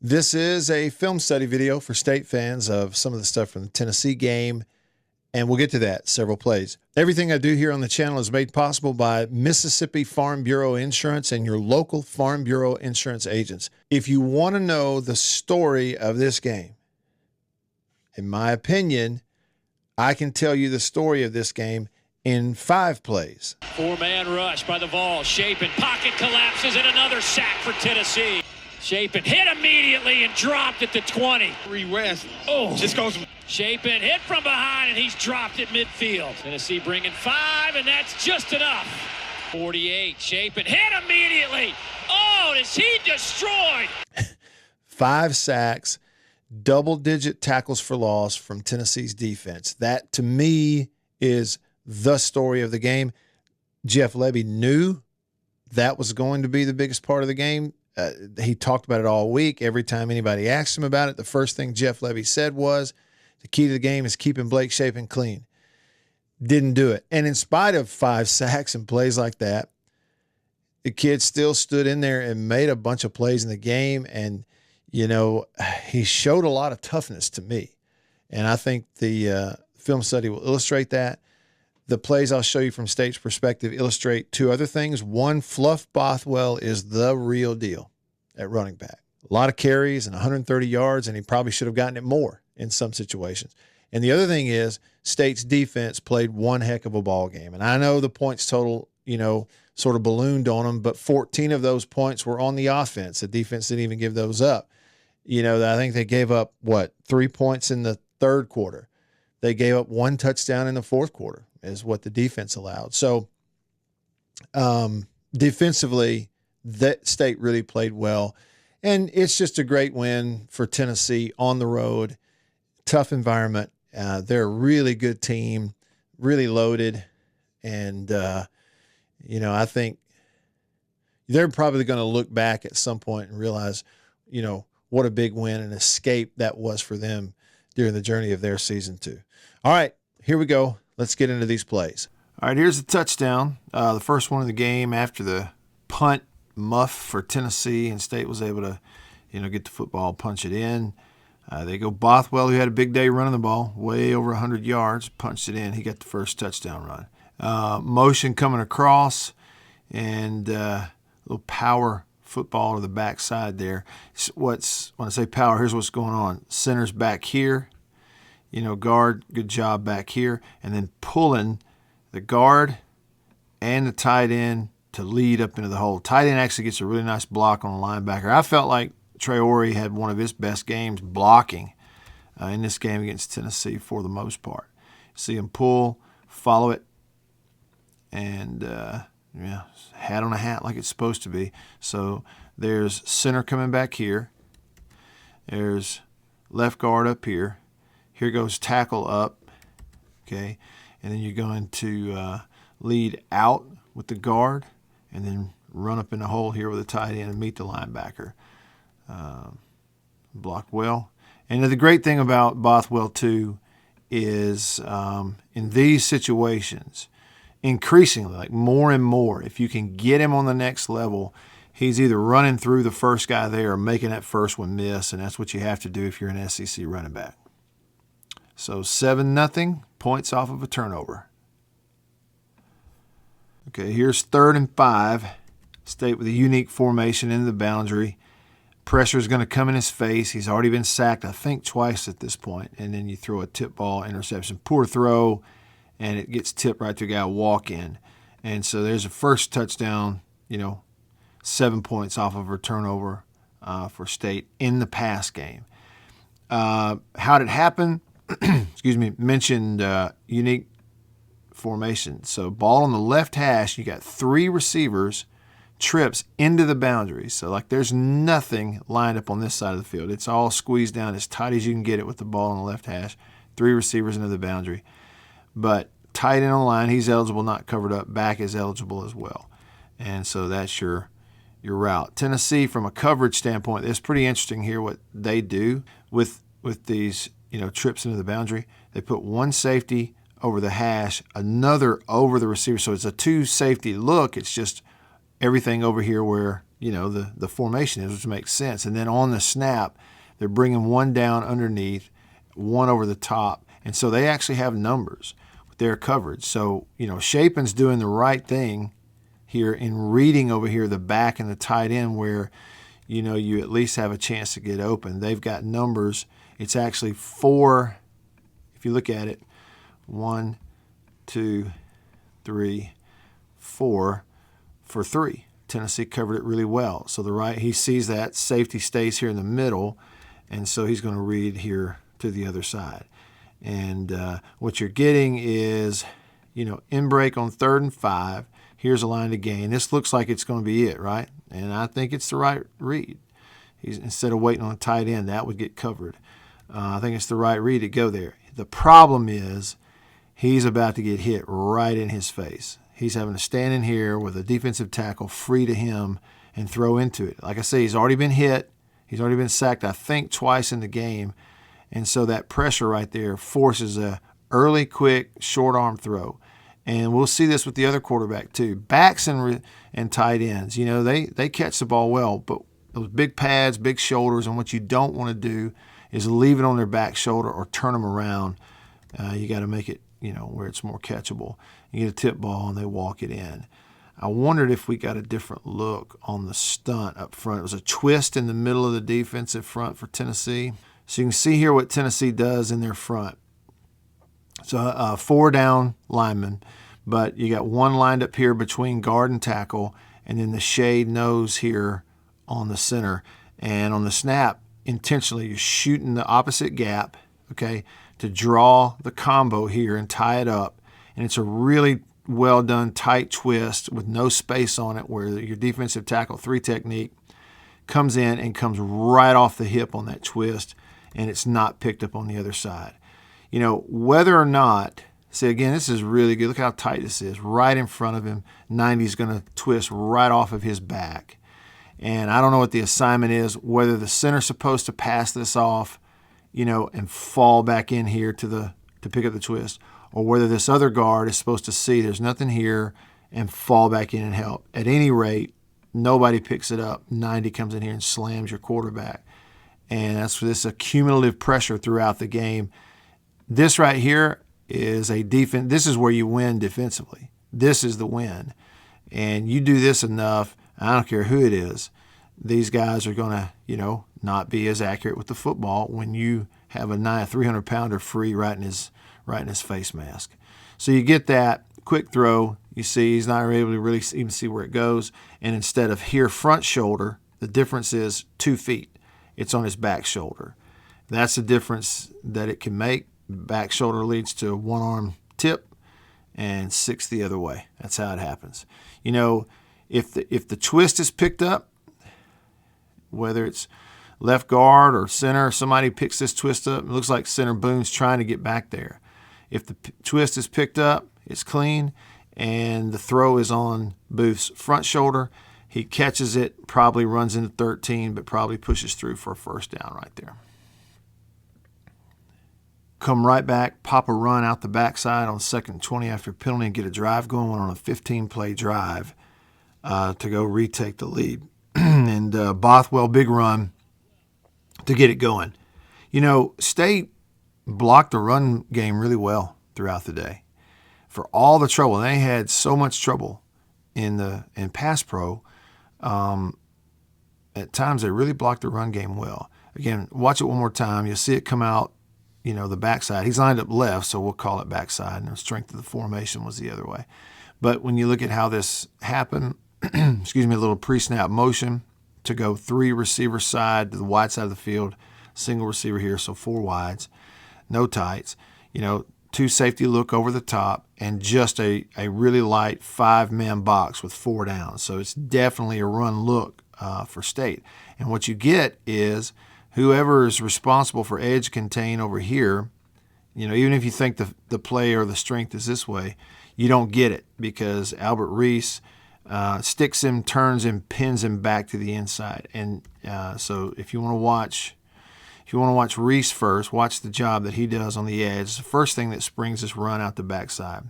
This is a film study video for state fans of some of the stuff from the Tennessee game, and we'll get to that, several plays. Everything I do here on the channel is made possible by Mississippi Farm Bureau Insurance and your local Farm Bureau insurance agents. If you want to know the story of this game, in my opinion, I can tell you the story of this game in 5 plays. 4-man rush by the Vols. Shapen, pocket collapses, and another sack for Tennessee. Shapen hit immediately and dropped at the 20. West. Oh, Just goes. Shapen hit from behind, and he's dropped at midfield. Tennessee bringing 5, and that's just enough. 48, Shapen hit immediately. Oh, is he destroyed? 5 sacks, double-digit tackles for loss from Tennessee's defense. That, to me, is the story of the game. Jeff Lebby knew that was going to be the biggest part of the game. He talked about it all week. Every time anybody asked him about it, the first thing Jeff Lebby said was, the key to the game is keeping Blake Shapen clean. Didn't do it. And in spite of 5 sacks and plays like that, the kid still stood in there and made a bunch of plays in the game. And, you know, he showed a lot of toughness to me. And I think the film study will illustrate that. The plays I'll show you from State's perspective illustrate 2 other things. One, Fluff Bothwell is the real deal at running back. A lot of carries and 130 yards, and he probably should have gotten it more in some situations. And the other thing is State's defense played one heck of a ball game. And I know the points total, you know, sort of ballooned on them, but 14 of those points were on the offense. The defense didn't even give those up. You know, I think they gave up, 3 points in the third quarter. They gave up 1 touchdown in the fourth quarter is what the defense allowed. So defensively, that State really played well. And it's just a great win for Tennessee on the road. Tough environment. They're a really good team, really loaded. And, you know, I think they're probably going to look back at some point and realize, you know, what a big win and escape that was for them during the journey of their season 2. All right, here we go. Let's get into these plays. All right, here's the touchdown. The first one of the game after the punt muff for Tennessee, and State was able to, you know, get the football, punch it in. They go Bothwell, who had a big day running the ball, way over 100 yards, punched it in. He got the first touchdown run. Motion coming across, and a little power football to the backside there. When I say power, here's what's going on. Center's back here. You know, guard, good job back here. And then pulling the guard and the tight end to lead up into the hole. Tight end actually gets a really nice block on the linebacker. I felt like Traore had one of his best games blocking in this game against Tennessee for the most part. See him pull, follow it, and yeah, hat on a hat like it's supposed to be. So there's center coming back here. There's left guard up here. Here goes tackle up, okay? And then you're going to lead out with the guard and then run up in the hole here with the tight end and meet the linebacker. Blocked well. And the great thing about Bothwell, too, is in these situations, increasingly, like more and more, if you can get him on the next level, he's either running through the first guy there or making that first one miss, and that's what you have to do if you're an SEC running back. So 7-0, points off of a turnover. Okay, here's 3rd and 5. State with a unique formation in the boundary. Pressure is going to come in his face. He's already been sacked, I think, twice at this point. And then you throw a tip ball interception. Poor throw, and it gets tipped right to a guy walk in. And so there's a first touchdown, you know, 7 points off of a turnover for State in the pass game. How did it happen? Excuse me, mentioned unique formation. So ball on the left hash, you got 3 receivers, trips into the boundary. So like there's nothing lined up on this side of the field. It's all squeezed down as tight as you can get it with the ball on the left hash. 3 receivers into the boundary. But tight end on the line, he's eligible, not covered up. Back is eligible as well. And so that's your route. Tennessee, from a coverage standpoint, it's pretty interesting here what they do with these, you know, trips into the boundary. They put 1 safety over the hash, another over the receiver. So it's a 2 safety look. It's just everything over here where the formation is, which makes sense. And then on the snap, they're bringing one down underneath, one over the top. And so they actually have numbers with their coverage. So, Shapen's doing the right thing here in reading over here the back and the tight end where, you at least have a chance to get open. They've got numbers. It's actually 4, if you look at it, 1, 2, 3, 4 for 3. Tennessee covered it really well. So he sees that. Safety stays here in the middle, and so he's going to read here to the other side. And what you're getting is, in break on 3rd and 5. Here's a line to gain. This looks like it's going to be it, right? And I think it's the right read. Instead of waiting on a tight end, that would get covered. I think it's the right read to go there. The problem is he's about to get hit right in his face. He's having to stand in here with a defensive tackle free to him and throw into it. Like I say, he's already been hit. He's already been sacked, I think, twice in the game. And so that pressure right there forces a early, quick, short arm throw. And we'll see this with the other quarterback too. Backs and tight ends, they catch the ball well, but those big pads, big shoulders, and what you don't want to do is leave it on their back shoulder or turn them around. You got to make it, where it's more catchable. You get a tip ball and they walk it in. I wondered if we got a different look on the stunt up front. It was a twist in the middle of the defensive front for Tennessee. So you can see here what Tennessee does in their front. So 4 down linemen, but you got one lined up here between guard and tackle, and then the shade nose here on the center. And on the snap, intentionally, you're shooting the opposite gap, okay, to draw the combo here and tie it up. And it's a really well done tight twist with no space on it where your defensive tackle 3 technique comes in and comes right off the hip on that twist, and it's not picked up on the other side. Whether or not, see, again, this is really good. Look how tight this is. Right in front of him, 90's going to twist right off of his back. And I don't know what the assignment is, whether the center's supposed to pass this off, and fall back in here to pick up the twist, or whether this other guard is supposed to see there's nothing here and fall back in and help. At any rate, nobody picks it up. 90 comes in here and slams your quarterback. And that's for this accumulative pressure throughout the game. This right here is a defense. This is where you win defensively. This is the win. And you do this enough, I don't care who it is, these guys are going to, not be as accurate with the football when you have a 300-pounder free right in his face mask. So you get that quick throw. You see he's not able to really even see where it goes. And instead of here front shoulder, the difference is 2 feet. It's on his back shoulder. That's the difference that it can make. Back shoulder leads to a one-arm tip and 6 the other way. That's how it happens. If the twist is picked up, whether it's left guard or center, somebody picks this twist up. It looks like center Boone's trying to get back there. If the twist is picked up, it's clean, and the throw is on Booth's front shoulder. He catches it, probably runs into 13, but probably pushes through for a first down right there. Come right back, pop a run out the backside on 2nd and 20 after penalty and get a drive going on a 15-play drive to go retake the lead. And Bothwell, big run to get it going. State blocked the run game really well throughout the day. For all the trouble, they had so much trouble in pass pro. At times, they really blocked the run game well. Again, watch it one more time. You'll see it come out, the backside. He's lined up left, so we'll call it backside, and the strength of the formation was the other way. But when you look at how this happened, a little pre-snap motion to go 3 receiver side to the wide side of the field, single receiver here, so 4 wides, no tights, 2 safety look over the top, and just a really light 5-man box with 4 downs. So it's definitely a run look for State. And what you get is whoever is responsible for edge contain over here, even if you think the play or the strength is this way, you don't get it because Albert Reese sticks him, turns him, pins him back to the inside. And so if you want to watch Reese first, watch the job that he does on the edge. It's the first thing that springs this run out the backside.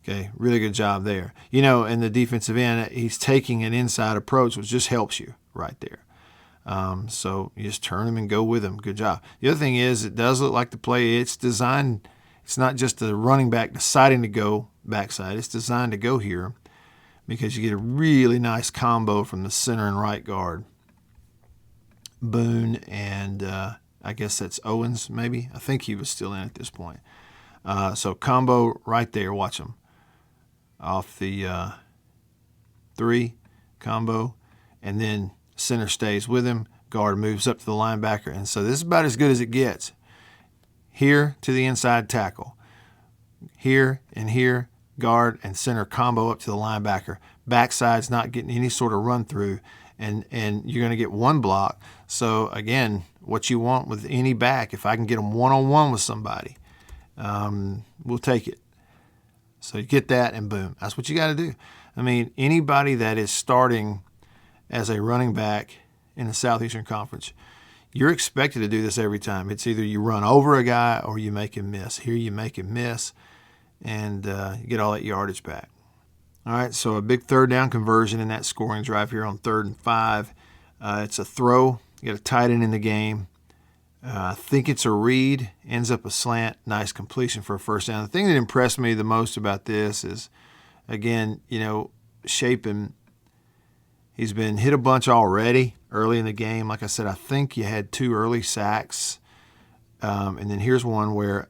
Okay, really good job there. And the defensive end, he's taking an inside approach, which just helps you right there. So you just turn him and go with him. Good job. The other thing is, it does look like the play, it's designed, it's not just the running back deciding to go backside. It's designed to go here because you get a really nice combo from the center and right guard. Boone and I guess that's Owens maybe. I think he was still in at this point. So combo right there. Watch him. Off the 3 combo, and then center stays with him. Guard moves up to the linebacker, and so this is about as good as it gets. Here to the inside tackle. Here and here, guard and center combo up to the linebacker. Backside's not getting any sort of run through, and you're going to get one block. So again, what you want with any back, if I can get them one-on-one with somebody, we'll take it. So you get that, and boom, that's what you got to do. I mean, anybody that is starting as a running back in the Southeastern Conference, you're expected to do this every time. It's either you run over a guy or you make him miss. Here you make him miss, and you get all that yardage back. All right, so a big third down conversion in that scoring drive here on 3rd and 5. It's a throw. You got a tight end in the game. I think it's a read, ends up a slant, nice completion for a first down. The thing that impressed me the most about this is, again, Shapen, he's been hit a bunch already early in the game. Like I said, I think you had 2 early sacks. And then here's one where,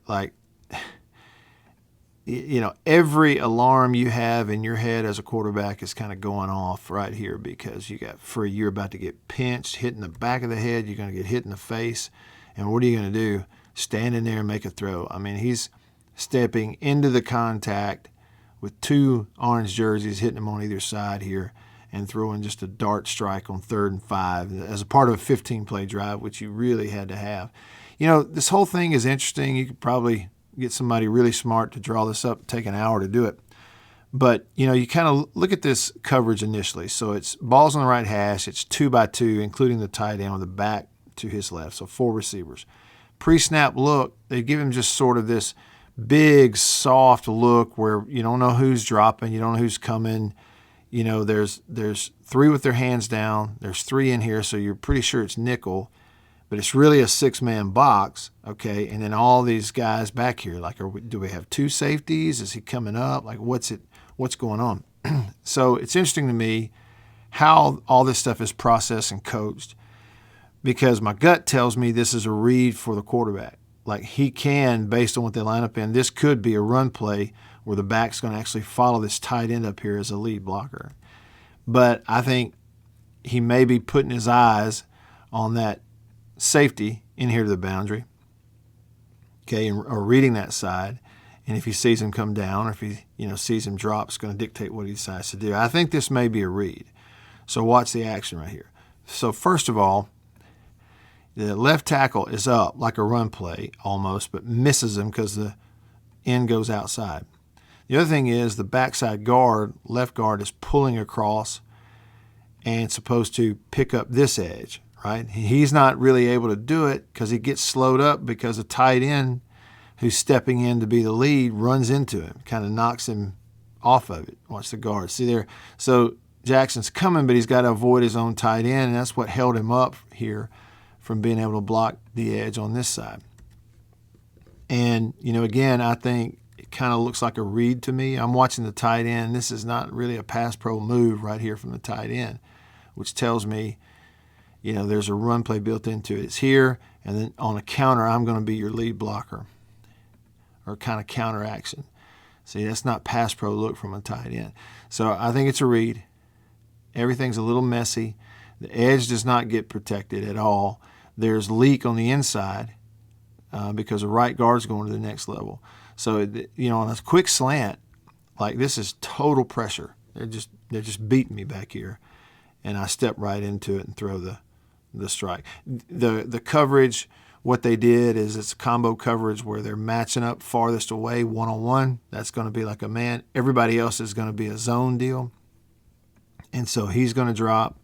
every alarm you have in your head as a quarterback is kind of going off right here because you're about to get pinched, hit in the back of the head, you're going to get hit in the face. And what are you going to do? Stand in there and make a throw. I mean, he's stepping into the contact with 2 orange jerseys hitting him on either side here and throwing just a dart strike on 3rd and 5 as a part of a 15-play drive, which you really had to have. This whole thing is interesting. You could probably get somebody really smart to draw this up, take an hour to do it. But, you kind of look at this coverage initially. So it's balls on the right hash. It's 2 by 2, including the tight end with the back to his left, so 4 receivers. Pre-snap look, they give him just sort of this big, soft look where you don't know who's dropping, you don't know who's coming. There's 3 with their hands down, there's 3 in here, so you're pretty sure it's nickel, but it's really a 6-man box, okay? And then all these guys back here, do we have 2 safeties? Is he coming up? What's going on? So it's interesting to me how all this stuff is processed and coached, because my gut tells me this is a read for the quarterback. He can, based on what they line up in, this could be a run play where the back's going to actually follow this tight end up here as a lead blocker. But I think he may be putting his eyes on that safety in here to the boundary, okay, or reading that side. And if he sees him come down, or if he sees him drop, it's going to dictate what he decides to do. I think this may be a read. So watch the action right here. So first of all, the left tackle is up like a run play almost, but misses him because the end goes outside. The other thing is the backside guard, left guard, is pulling across and supposed to pick up this edge, right? He's not really able to do it because he gets slowed up because the tight end who's stepping in to be the lead runs into him, kind of knocks him off of it. Watch the guard. See there? So Jackson's coming, but he's got to avoid his own tight end, and that's what held him up here from being able to block the edge on this side. And, again, I think it kind of looks like a read to me. I'm watching the tight end. This is not really a pass pro move right here from the tight end, which tells me, there's a run play built into it. It's here, and then on a counter, I'm going to be your lead blocker, or kind of counter action. See, that's not pass pro look from a tight end. So I think it's a read. Everything's a little messy. The edge does not get protected at all. There's leak on the inside because the right guard's going to the next level. So, on a quick slant, this is total pressure. They're just beating me back here. And I step right into it and throw the strike. The coverage, what they did is it's a combo coverage where they're matching up farthest away one-on-one. That's going to be like a man. Everybody else is going to be a zone deal. And so he's going to drop.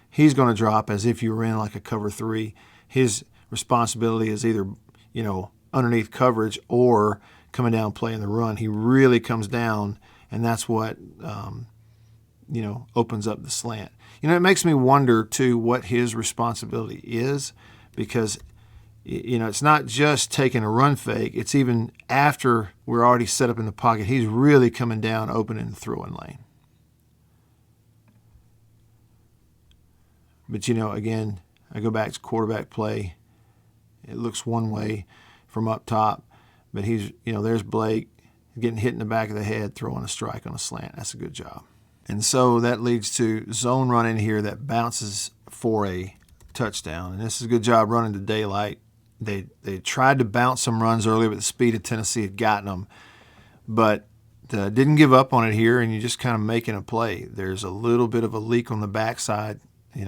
He's going to drop as if you were in like a cover 3. His responsibility is either, underneath coverage or coming down playing the run. He really comes down, and that's what opens up the slant. It makes me wonder too what his responsibility is, because it's not just taking a run fake. It's even after we're already set up in the pocket, he's really coming down, opening the throwing lane. But, again, I go back to quarterback play. It looks one way from up top, but he's, there's Blake getting hit in the back of the head, throwing a strike on a slant. That's a good job. And so that leads to zone run in here that bounces for a touchdown. And this is a good job running to daylight. They tried to bounce some runs earlier, but the speed of Tennessee had gotten them. But didn't give up on it here, and you're just kind of making a play. There's a little bit of a leak on the backside,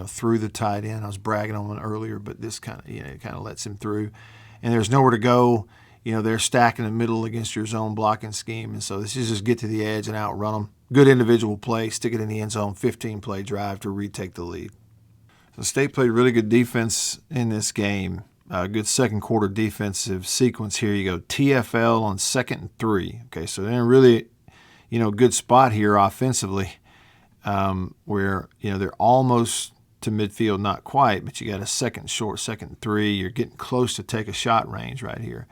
through the tight end. I was bragging on one earlier, but this kind of lets him through. And there's nowhere to go. They're stacking in the middle against your zone blocking scheme. And so this is just get to the edge and outrun them. Good individual play, stick it in the end zone, 15-play drive to retake the lead. So State played really good defense in this game. Good second quarter defensive sequence here. You go TFL on 2nd and 3. Okay, so they're in a really, good spot here offensively, where, they're almost to midfield, not quite, but you got a second short, 2nd and 3. You're getting close to take a shot range right here.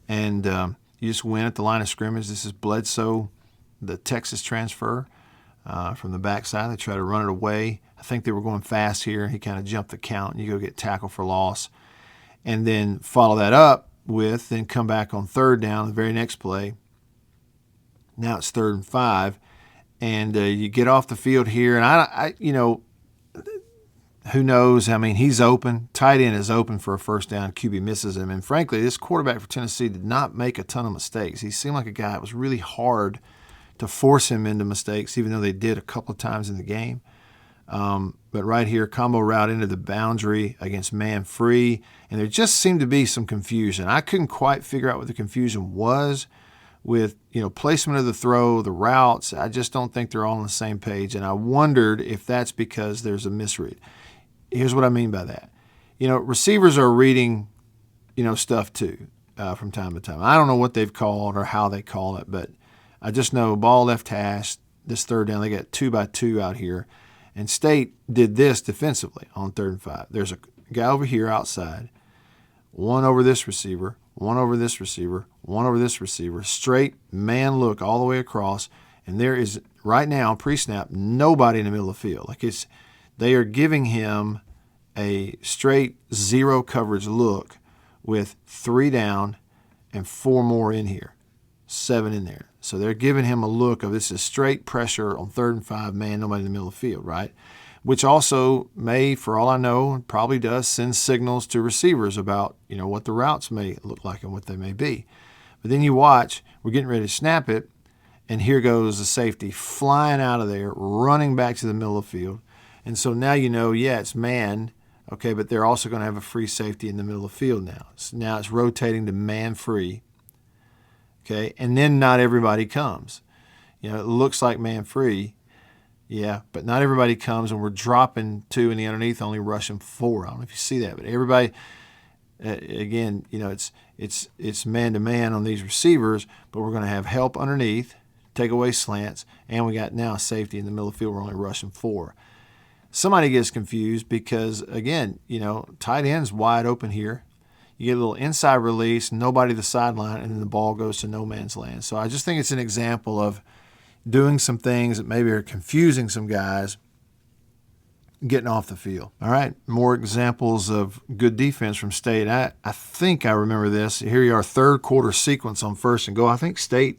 And you just win at the line of scrimmage. This is Bledsoe, the Texas transfer from the backside. They try to run it away. I think they were going fast here. He kind of jumped the count, and you go get tackle for loss. And then follow that up with, then come back on 3rd down, the very next play. Now it's 3rd and 5. And you get off the field here. And I who knows? I mean, he's open. Tight end is open for a first down. QB misses him. And frankly, this quarterback for Tennessee did not make a ton of mistakes. He seemed like a guy that was really hard to force him into mistakes, even though they did a couple of times in the game. But right here, combo route into the boundary against man free. And there just seemed to be some confusion. I couldn't quite figure out what the confusion was with, placement of the throw, the routes. I just don't think they're all on the same page. And I wondered if that's because there's a misread. Here's what I mean by that. Receivers are reading, stuff too from time to time. I don't know what they've called or how they call it, but I just know ball left hash, this 3rd down, they got 2-by-2 out here. And State did this defensively on 3rd and 5. There's a guy over here outside, one over this receiver, one over this receiver, one over this receiver, straight man look all the way across. And there is right now, pre-snap, nobody in the middle of the field. They are giving him a straight zero coverage look with 3 down and 4 more in here, 7 in there. So they're giving him a look of this is straight pressure on 3rd and 5, man, nobody in the middle of the field, right? Which also may, for all I know, probably does send signals to receivers about, what the routes may look like and what they may be. But then you watch, we're getting ready to snap it, and here goes the safety flying out of there, running back to the middle of the field. And so now it's man, okay, but they're also going to have a free safety in the middle of the field now. So now it's rotating to man free. Okay, and then not everybody comes. It looks like man free, yeah, but not everybody comes, and we're dropping 2 in the underneath, only rushing 4. I don't know if you see that, but everybody, again, it's man-to-man on these receivers, but we're going to have help underneath, take away slants, and we got now a safety in the middle of the field. We're only rushing 4. Somebody gets confused because, again, tight end's wide open here. You get a little inside release, nobody to the sideline, and then the ball goes to no man's land. So I just think it's an example of doing some things that maybe are confusing some guys getting off the field. All right, more examples of good defense from State. I think I remember this. Here you are, 3rd quarter sequence on 1st and goal. I think State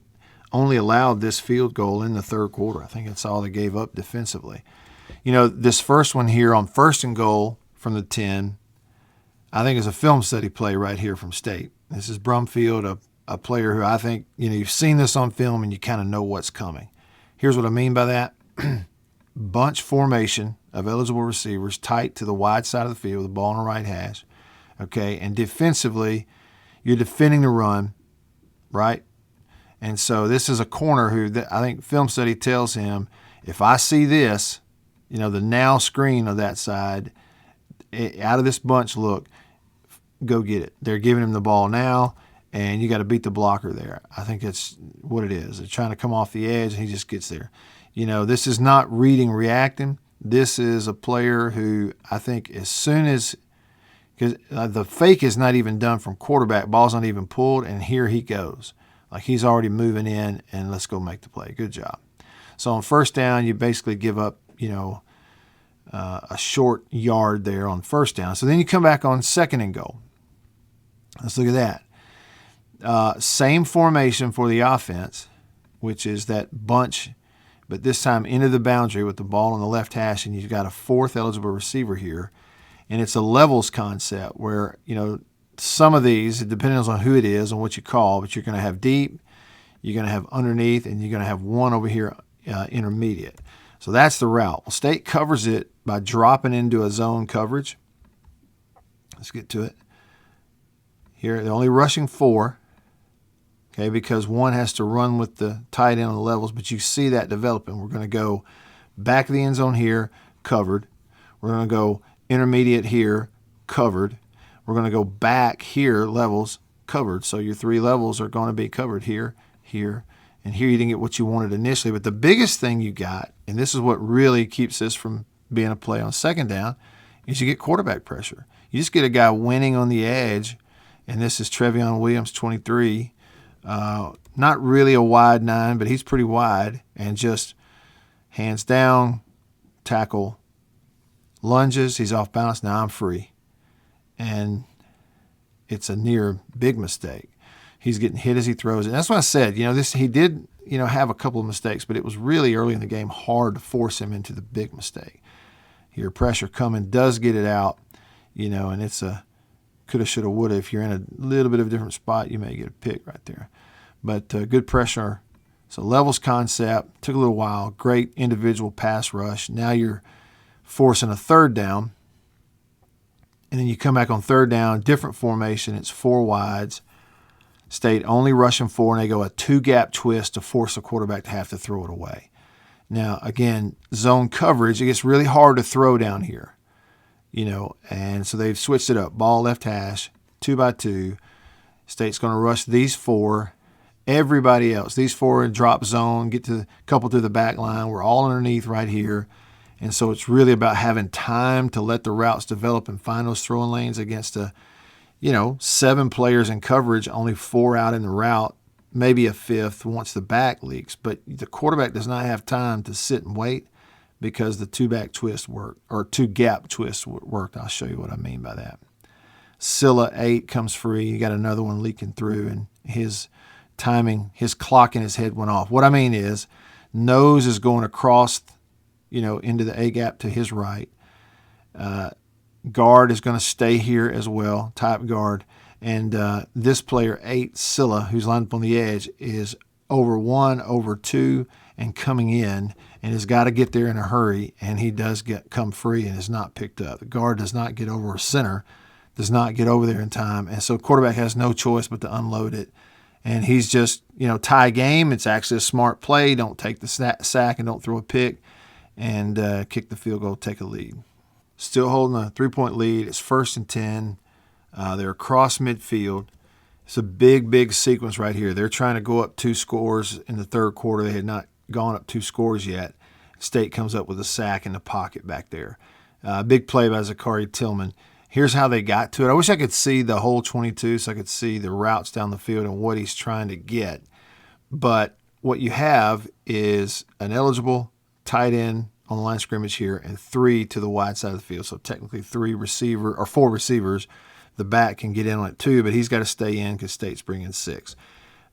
only allowed this field goal in the 3rd quarter. I think that's all they gave up defensively. This first one here on 1st and goal from the 10, I think is a film study play right here from State. This is Brumfield, a player who I think, you've seen this on film and you kind of know what's coming. Here's what I mean by that. Bunch formation of eligible receivers tight to the wide side of the field, the ball on the right hash. Okay, and defensively, you're defending the run, right? And so this is a corner who I think film study tells him, if I see this, the now screen of that side, out of this bunch look, go get it. They're giving him the ball now, and you got to beat the blocker there. I think that's what it is. They're trying to come off the edge, and he just gets there. This is not reading, reacting. This is a player who I think as soon as – because the fake is not even done from quarterback. Ball's not even pulled, and here he goes. Like he's already moving in, and let's go make the play. Good job. So on first down, you basically give up, a short yard there on first down. So then you come back on second and goal. Let's look at that. Same formation for the offense, which is that bunch, but this time into the boundary with the ball on the left hash, and you've got a fourth eligible receiver here. And it's a levels concept where, some of these, it depends on who it is and what you call, but you're going to have deep, you're going to have underneath, and you're going to have one over here, intermediate. So that's the route. Well, State covers it by dropping into a zone coverage. Let's get to it. Here, they're only rushing 4, okay, because one has to run with the tight end on the levels, but you see that developing. We're going to go back of the end zone here, covered. We're going to go intermediate here, covered. We're going to go back here, levels, covered. So your 3 levels are going to be covered here, here, and here. You didn't get what you wanted initially. But the biggest thing you got, and this is what really keeps this from being a play on second down, is you get quarterback pressure. You just get a guy winning on the edge, and this is Trevion Williams, 23. Not really a wide 9, but he's pretty wide, and just hands down, tackle, lunges, he's off balance. Now I'm free. And it's a near big mistake. He's getting hit as he throws it. That's what I said. He did, have a couple of mistakes, but it was really early in the game hard to force him into the big mistake. Here, pressure coming, does get it out, and it's a coulda, shoulda, woulda. If you're in a little bit of a different spot, you may get a pick right there. But good pressure. So levels concept, took a little while. Great individual pass rush. Now you're forcing a third down. And then you come back on third down, different formation. It's 4 wides. State only rushing 4, and they go a 2-gap twist to force the quarterback to have to throw it away. Now, again, zone coverage, it gets really hard to throw down here, and so they've switched it up. Ball left hash, 2x2. State's going to rush these 4. Everybody else, these 4 in drop zone, get to a couple through the back line. We're all underneath right here. And so it's really about having time to let the routes develop and find those throwing lanes against 7 players in coverage, only 4 out in the route, maybe a 5th once the back leaks. But the quarterback does not have time to sit and wait because the 2-back twist worked, or 2-gap twist worked. I'll show you what I mean by that. Scylla 8 comes free. You got another one leaking through, and his timing, his clock in his head went off. What I mean is nose is going across into the A-gap to his right. Guard is going to stay here as well, type guard. And this player, 8, Scylla, who's lined up on the edge, is over 1, over 2, and coming in, and has got to get there in a hurry, and he does come free and is not picked up. The guard does not get over, a center does not get over there in time, and so quarterback has no choice but to unload it. And he's just, tie game. It's actually a smart play. Don't take the sack and don't throw a pick. And kick the field goal, take a lead. Still holding a 3-point lead. It's 1st and 10. They're across midfield. It's a big, big sequence right here. They're trying to go up 2 scores in the third quarter. They had not gone up 2 scores yet. State comes up with a sack in the pocket back there. Big play by Zachary Tillman. Here's how they got to it. I wish I could see the whole 22 so I could see the routes down the field and what he's trying to get. But what you have is an eligible tight end on the line of scrimmage here, and 3 to the wide side of the field. So technically 4 receivers. The back can get in on it too, but he's got to stay in because State's bringing 6.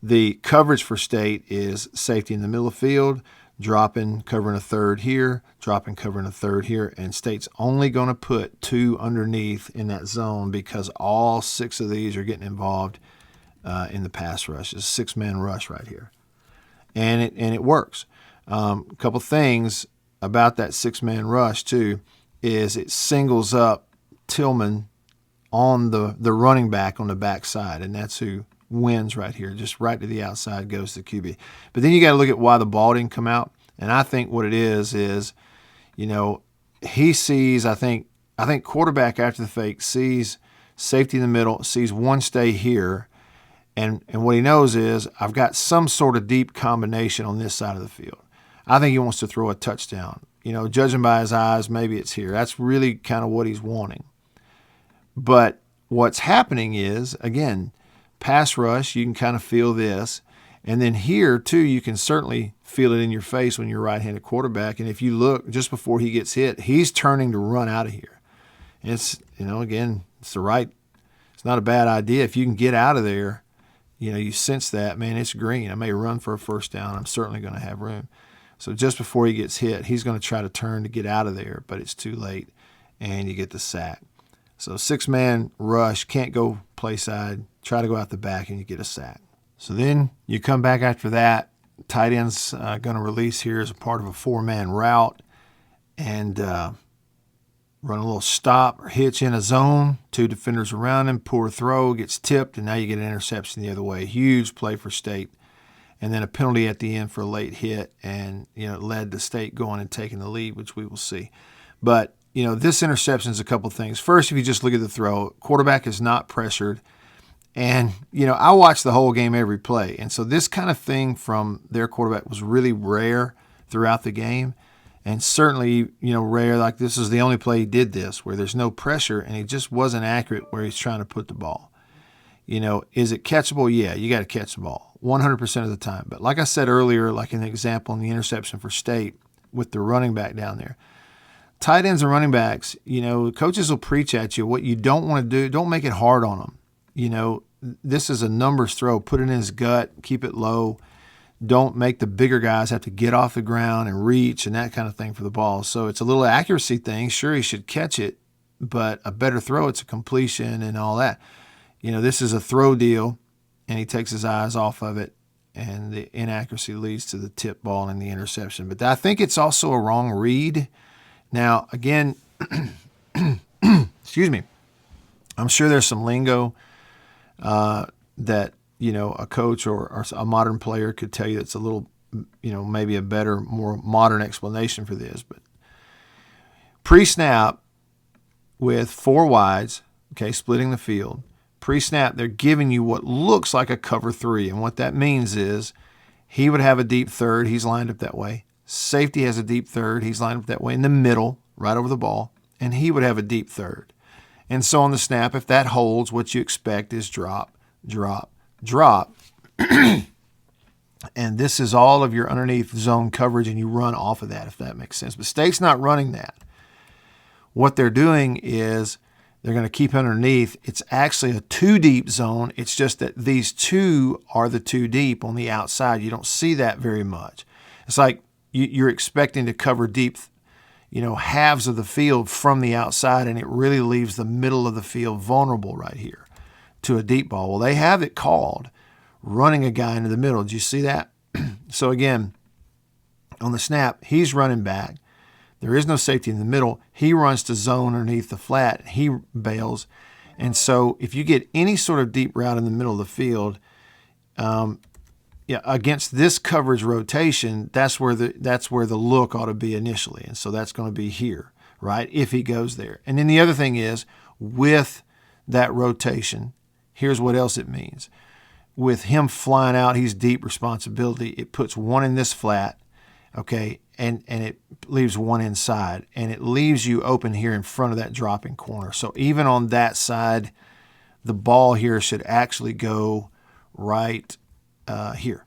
The coverage for State is safety in the middle of the field, dropping, covering a third here, dropping, covering a third here, and State's only going to put 2 underneath in that zone because all 6 of these are getting involved in the pass rush. It's a 6-man rush right here, and it works. A couple things about that 6-man rush too is it singles up Tillman on the running back on the backside, and that's who wins right here. Just right to the outside goes the QB. But then you got to look at why the ball didn't come out, and I think what it is he sees, I think quarterback after the fake sees safety in the middle, sees one stay here, And what he knows is I've got some sort of deep combination on this side of the field. I think he wants to throw a touchdown. Judging by his eyes, maybe it's here. That's really kind of what he's wanting. But what's happening is, again, pass rush, you can kind of feel this. And then here, too, you can certainly feel it in your face when you're a right-handed quarterback. And if you look just before he gets hit, he's turning to run out of here. And it's, again, it's not a bad idea. If you can get out of there, you sense that, man, it's green. I may run for a first down. I'm certainly going to have room. So just before he gets hit, he's going to try to turn to get out of there, but it's too late, and you get the sack. So 6-man rush, can't go play side, try to go out the back, and you get a sack. So then you come back after that. Tight end's going to release here as a part of a 4-man route and run a little stop or hitch in a zone. 2 defenders around him, poor throw, gets tipped, and now you get an interception the other way. Huge play for State. And then a penalty at the end for a late hit, and it led to State going and taking the lead, which we will see. But this interception is a couple things. First, if you just look at the throw, quarterback is not pressured. And, I watched the whole game every play. And so this kind of thing from their quarterback was really rare throughout the game. And certainly, rare, like this is the only play he did this, where there's no pressure and he just wasn't accurate where he's trying to put the ball. Is it catchable? Yeah, you got to catch the ball 100% of the time. But like I said earlier, like an example in the interception for State with the running back down there, tight ends and running backs, coaches will preach at you. What you don't want to do, don't make it hard on them. This is a numbers throw. Put it in his gut, keep it low. Don't make the bigger guys have to get off the ground and reach and that kind of thing for the ball. So it's a little accuracy thing. Sure, he should catch it, but a better throw, it's a completion and all that. This is a throw deal, and he takes his eyes off of it, and the inaccuracy leads to the tip ball and the interception. But I think it's also a wrong read. Now, again, excuse me, I'm sure there's some lingo that, a coach or a modern player could tell you that's a little, maybe a better, more modern explanation for this. But pre-snap with 4 wides, okay, splitting the field, pre-snap, they're giving you what looks like a cover 3. And what that means is he would have a deep third. He's lined up that way. Safety has a deep third. He's lined up that way in the middle, right over the ball. And he would have a deep third. And so on the snap, if that holds, what you expect is drop, drop, drop. And this is all of your underneath zone coverage, and you run off of that, if that makes sense. But State's not running that. What they're doing is they're going to keep underneath. It's actually a 2 deep zone. It's just that these 2 are the 2 deep on the outside. You don't see that very much. It's like you're expecting to cover deep, halves of the field from the outside, and it really leaves the middle of the field vulnerable right here to a deep ball. Well, they have it called running a guy into the middle. Did you see that? So again, on the snap, he's running back. There is no safety in the middle. He runs to zone underneath the flat. He bails. And so if you get any sort of deep route in the middle of the field, against this coverage rotation, that's where the look ought to be initially. And so that's going to be here, right, if he goes there. And then the other thing is, with that rotation, here's what else it means. With him flying out, he's deep responsibility. It puts 1 in this flat, okay, and it leaves 1 inside. And it leaves you open here in front of that dropping corner. So even on that side, the ball here should actually go right here.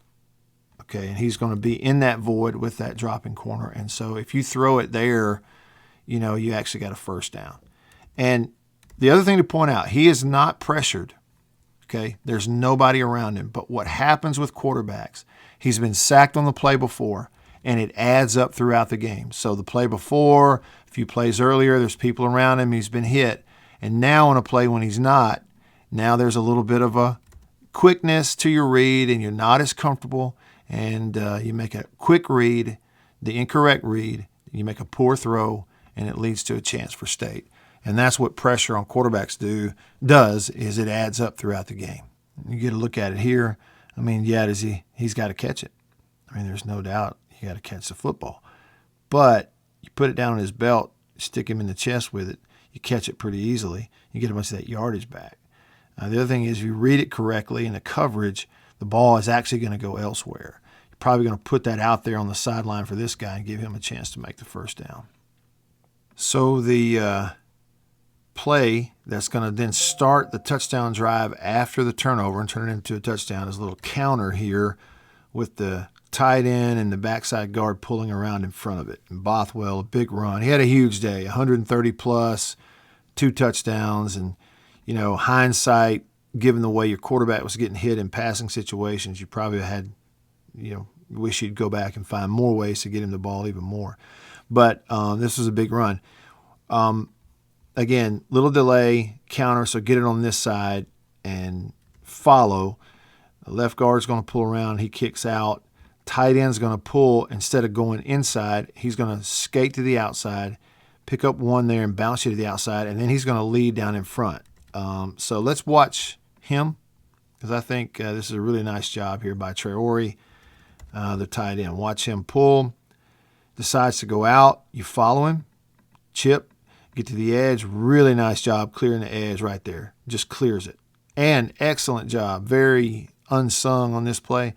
Okay, and he's going to be in that void with that dropping corner. And so if you throw it there, you actually got a first down. And the other thing to point out, he is not pressured. Okay, there's nobody around him. But what happens with quarterbacks, he's been sacked on the play before, and it adds up throughout the game. So the play before, a few plays earlier, there's people around him, he's been hit. And now on a play when he's not, now there's a little bit of a quickness to your read, and you're not as comfortable, and you make a quick read, the incorrect read, you make a poor throw, and it leads to a chance for State. And that's what pressure on quarterbacks does is it adds up throughout the game. You get a look at it here. I mean, he's got to catch it. I mean, there's no doubt you got to catch the football. But you put it down on his belt, stick him in the chest with it, you catch it pretty easily. You get a bunch of that yardage back. The other thing is, if you read it correctly in the coverage, the ball is actually going to go elsewhere. You're probably going to put that out there on the sideline for this guy and give him a chance to make the first down. So the play that's going to then start the touchdown drive after the turnover and turn it into a touchdown is a little counter here with the tight end and the backside guard pulling around in front of it. And Bothwell, a big run. He had a huge day, 130 plus, 2 touchdowns. And, you know, hindsight, given the way your quarterback was getting hit in passing situations, you probably had, you know, wish you'd go back and find more ways to get him the ball even more. But this was a big run. Again, little delay, counter, so get it on this side and follow. The left guard's going to pull around. He kicks out. Tight end's going to pull. Instead of going inside, he's going to skate to the outside, pick up one there and bounce you to the outside, and then he's going to lead down in front. So let's watch him, because I think this is a really nice job here by Traore, the tight end. Watch him pull, decides to go out. You follow him, chip, get to the edge. Really nice job clearing the edge right there. Just clears it. And excellent job. Very unsung on this play.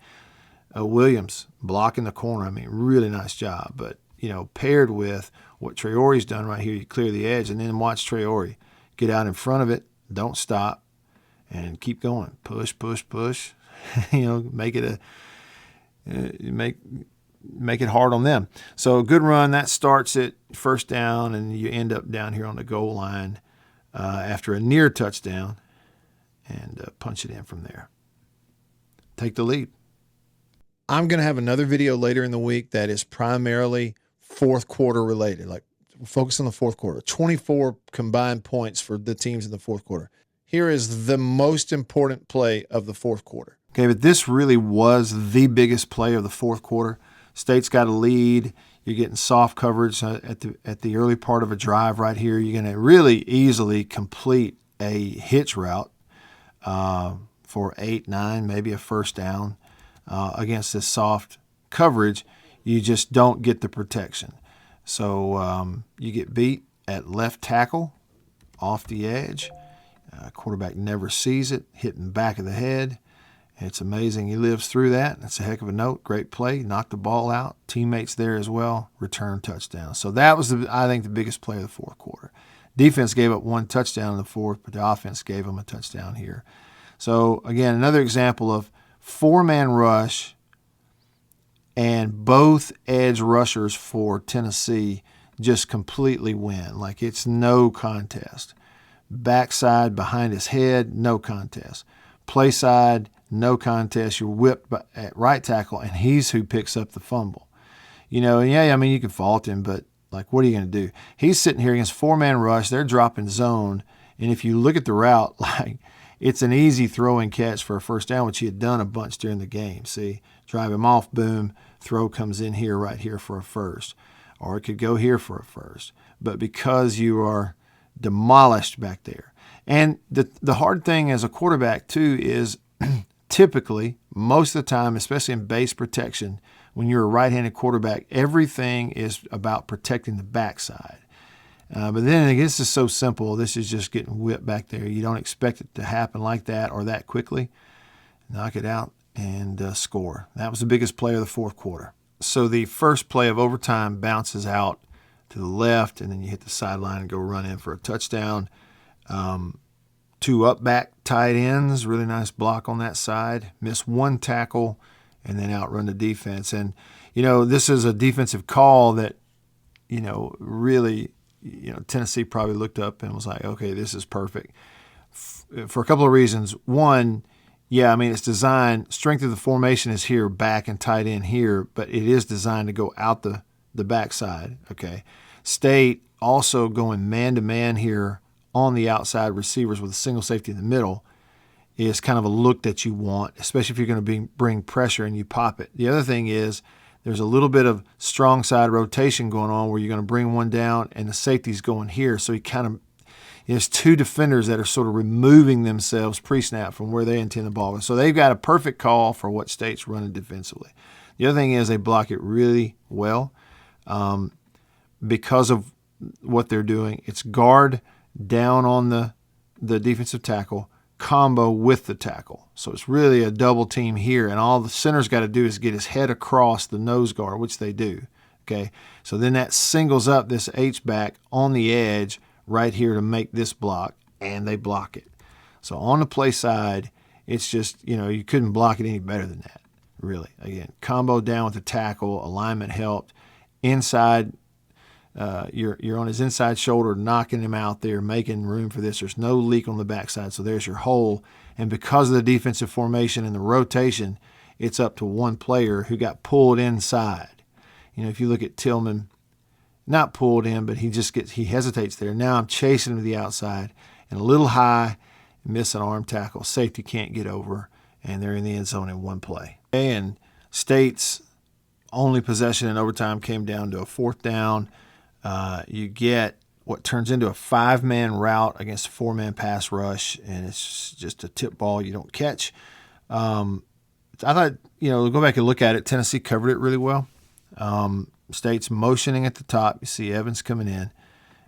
Williams blocking the corner. I mean, really nice job. But, you know, paired with what Traore's done right here, you clear the edge and then watch Traore get out in front of it. Don't stop and keep going. Push, push, push. You know, make it make it hard on them. So good run. That starts it, first down, and you end up down here on the goal line after a near touchdown and punch it in from there. Take the lead. I'm going to have another video later in the week that is primarily fourth quarter related, like focus on the fourth quarter. 24 combined points for the teams in the fourth quarter. Here is the most important play of the fourth quarter. Okay, but this really was the biggest play of the fourth quarter. State's got a lead. You're getting soft coverage at the early part of a drive right here. You're going to really easily complete a hitch route for 8, 9, maybe a first down against this soft coverage. You just don't get the protection. So you get beat at left tackle off the edge. Quarterback never sees it, hitting the back of the head. It's amazing he lives through that. That's a heck of a note. Great play. Knocked the ball out. Teammates there as well. Return touchdown. So that was, I think, the biggest play of the fourth quarter. Defense gave up 1 touchdown in the fourth, but the offense gave them a touchdown here. So, again, another example of 4-man rush, and both edge rushers for Tennessee just completely win. Like, it's no contest. Backside behind his head, no contest. Play side, no contest. You're whipped at right tackle, and he's who picks up the fumble. You know, and yeah, I mean, you can fault him, but, like, what are you going to do? He's sitting here against 4-man rush. They're dropping zone, and if you look at the route, like, it's an easy throw and catch for a first down, which he had done a bunch during the game. See, drive him off, boom, throw comes in here, right here for a first. Or it could go here for a first. But because you are demolished back there. And the hard thing as a quarterback, too, is typically, most of the time, especially in base protection, when you're a right-handed quarterback, everything is about protecting the backside. But then this is so simple. This is just getting whipped back there. You don't expect it to happen like that or that quickly. Knock it out and score. That was the biggest play of the fourth quarter. So the first play of overtime bounces out to the left, and then you hit the sideline and go run in for a touchdown. 2 up back tight ends, really nice block on that side. Miss 1 tackle and then outrun the defense. And, you know, this is a defensive call that, you know, really, you know, Tennessee probably looked up and was like, okay, this is perfect for a couple of reasons. One, yeah, I mean, it's designed, strength of the formation is here, back and tight end here, but it is designed to go out the backside, okay? State also going man-to-man here on the outside receivers with a single safety in the middle is kind of a look that you want, especially if you're going to bring pressure and you pop it. The other thing is there's a little bit of strong side rotation going on where you're going to bring one down and the safety's going here, so he kind of there's 2 defenders that are sort of removing themselves pre-snap from where they intend the ball. So they've got a perfect call for what State's running defensively. The other thing is they block it really well because of what they're doing. It's guard down on the defensive tackle, combo with the tackle. So it's really a double team here, and all the center's got to do is get his head across the nose guard, which they do. Okay, so then that singles up this H-back on the edge right here to make this block, and they block it. So on the play side, it's just, you couldn't block it any better than that, really. Again, combo down with the tackle, alignment helped. Inside, you're on his inside shoulder, knocking him out there, making room for this. There's no leak on the backside, so there's your hole. And because of the defensive formation and the rotation, it's up to one player who got pulled inside. If you look at Tillman, not pulled in, but he hesitates there. Now I'm chasing him to the outside and a little high, miss an arm tackle. Safety can't get over, and they're in the end zone in one play. And State's only possession in overtime came down to a 4th down. You get what turns into a 5-man route against a 4-man pass rush, and it's just a tip ball you don't catch. I thought, go back and look at it. Tennessee covered it really well. State's motioning at the top. You see Evans coming in,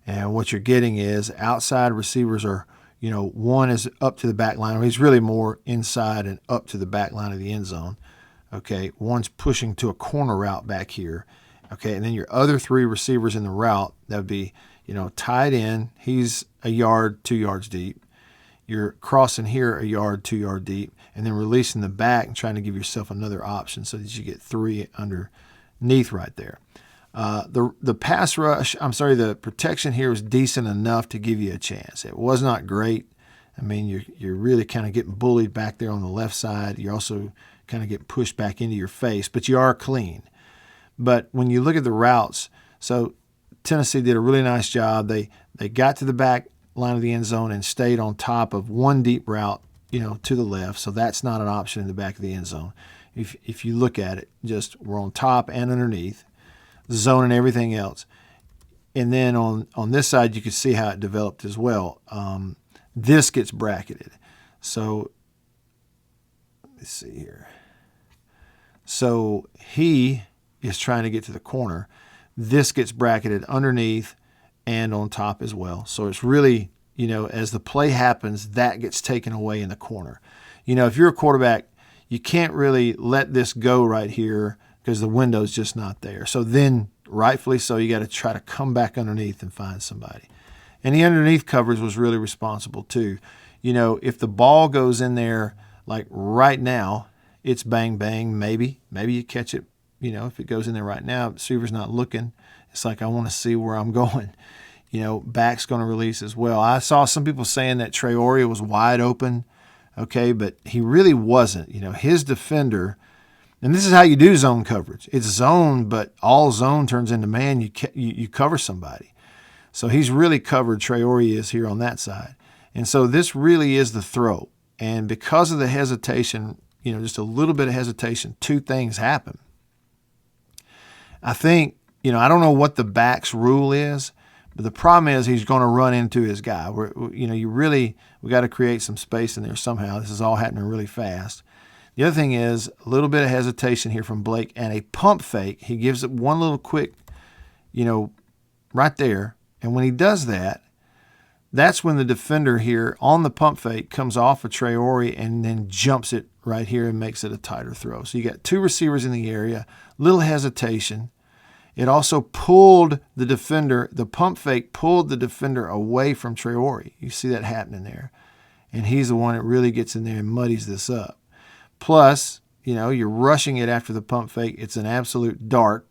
and what you're getting is outside receivers are, one is up to the back line. He's really more inside and up to the back line of the end zone. Okay, one's pushing to a corner route back here. Okay, and then your other 3 receivers in the route, that would be, tied in. He's a yard, 2 yards deep. You're crossing here a yard, 2 yard deep, and then releasing the back and trying to give yourself another option so that you get 3 underneath right there. The pass rush, the protection here was decent enough to give you a chance. It was not great. I mean, you're really kind of getting bullied back there on the left side. You're also kind of getting pushed back into your face, but you are clean. But when you look at the routes, so Tennessee did a really nice job. They got to the back line of the end zone and stayed on top of one deep route, to the left. So that's not an option in the back of the end zone. If you look at it, just we're on top and underneath, zone and everything else. And then on this side, you can see how it developed as well. This gets bracketed. So let's see here. So he is trying to get to the corner. This gets bracketed underneath and on top as well. So it's really, as the play happens, that gets taken away in the corner. If you're a quarterback, you can't really let this go right here because the window's just not there. So then, rightfully so, you got to try to come back underneath and find somebody. And the underneath coverage was really responsible too. If the ball goes in there like right now, it's bang, bang, maybe you catch it. If it goes in there right now, the receiver's not looking. It's like, I want to see where I'm going. Back's going to release as well. I saw some people saying that Traore was wide open, okay, but he really wasn't. His defender, and this is how you do zone coverage. It's zone, but all zone turns into man. You cover somebody. So he's really covered. Traore is here on that side. And so this really is the throw. And because of the hesitation, just a little bit of hesitation, 2 things happen. I think, I don't know what the back's rule is, but the problem is he's going to run into his guy. We got to create some space in there somehow. This is all happening really fast. The other thing is a little bit of hesitation here from Blake and a pump fake. He gives it one little quick, right there. And when he does that, that's when the defender here on the pump fake comes off of Traore and then jumps it right here and makes it a tighter throw. So you got 2 receivers in the area, little hesitation. It also pulled the defender, the pump fake pulled the defender away from Traore. You see that happening there. And he's the one that really gets in there and muddies this up. Plus, you're rushing it after the pump fake. It's an absolute dart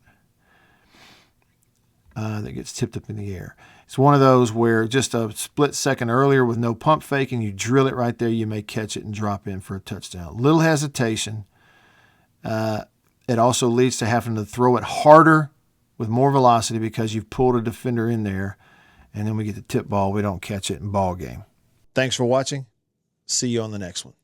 that gets tipped up in the air. It's one of those where just a split second earlier with no pump fake and you drill it right there, you may catch it and drop in for a touchdown. Little hesitation. It also leads to having to throw it harder with more velocity because you've pulled a defender in there, and then we get the tip ball. We don't catch it in ball game. Thanks for watching. See you on the next one.